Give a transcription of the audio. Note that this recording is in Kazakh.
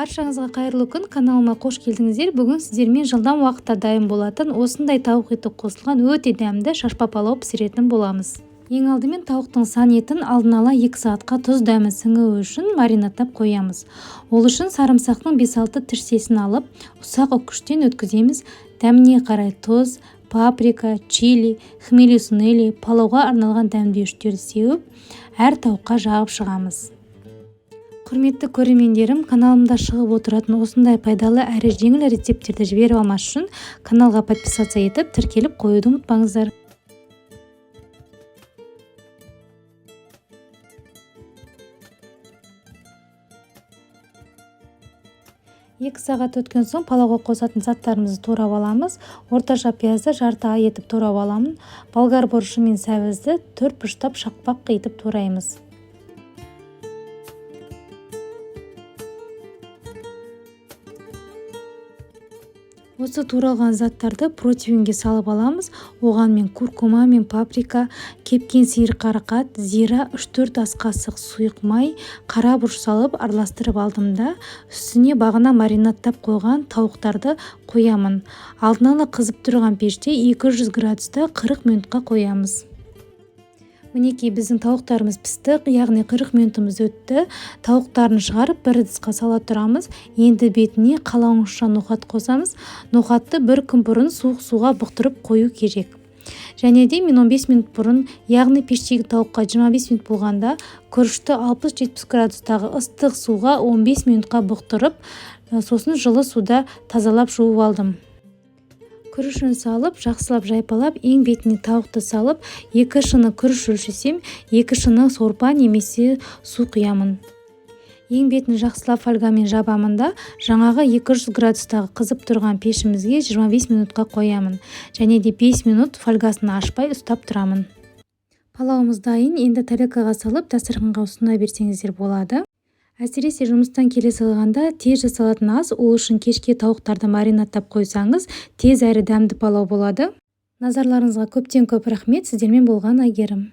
Баршаңызға қайырлы күн, каналыма қош келдіңіздер. Бүгін сіздермен жылдам уақытта дайын болатын осындай тауық еті қосылған өте дәмді шашпа палау пісіретін боламыз. Ең алдымен тауықтың сан етін алдын ала 2 сағатқа тұз дәмі сіңуі үшін маринадтап қоямыз. Ол үшін сарымсақтың 5-6 тірсесін алып, ұсақ үккіштен өткіземіз. Дәміне қарай тұз, паприка, чили, хмели сунели, палауға арналған дәмдеуіштерді сеуіп, әр тауыққа жағып шығамыз. Құрметті көрермендерім, каналымда шығып отыратын осындай пайдалы әрі жеңіл рецепттерді жіберіп алмас үшін каналға подписаться етіп, тіркеліп қоюды ұмытпаңыздар. Екі сағат өткен соң палауға қосатын заттарымызды турап аламыз. Орташа пиязды жарты ай етіп турап аламын. Болгар боршы мен сәбізді 4 бұрыштап шақпақ етіп тураймыз. Осы туралған заттарды противенге салып аламыз. Оған мен куркума мен паприка, кепкен сиыр қарақат, зира, 3-4 ас қасық сұйық май, қара бұрыш салып араластырып алдым да, үстіне бағана маринадтап қойған тауықтарды қоямын. Алдын ала қызып тұрған пеште 200 градуста 40 минутқа қоямыз. Мінекей біздің тауықтарымыз пісті, яғни 40 минутымыз өтті. Тауықтарын шығарып бір ыдысқа сала тұрамыз. Енді бетіне қалауыңызша ноқат қосамыз. Ноқатты бір күн бұрын суық суға бұқтырып қою керек. Және де мен 15 минут бұрын, яғни пештегі тауыққа 25 минут болғанда, күрішті 60-70 градустағы ыстық суға 15 минутқа бұқтырып, сосын жылы суда тазалап жуып алдым. Күрішін салып, жақсылап жайпалап, ең бетіне тауықты салып, 2 шыны күріш өлшесем, 2 шыны сорпа немесе су құямын. Ең бетін жақсылап фольгамен жабамын да, жаңағы 200 градустағы қызып тұрған пешімізге 25 минутқа қоямын. Және де 5 минут фольгасын ашпай ұстап тұрамын. Палауымыз дайын, енді тарелкаға салып, дастарханға ұсына берсеңіздер болады. Әсіресе жұмыстан келе салғанда тез жасалатын ас, ол үшін кешке тауықтарды маринадтап қойсаңыз, тез әрі дәмді палау болады. Назарларыңызға көптен көп рахмет. Сіздермен болған Әйгерім.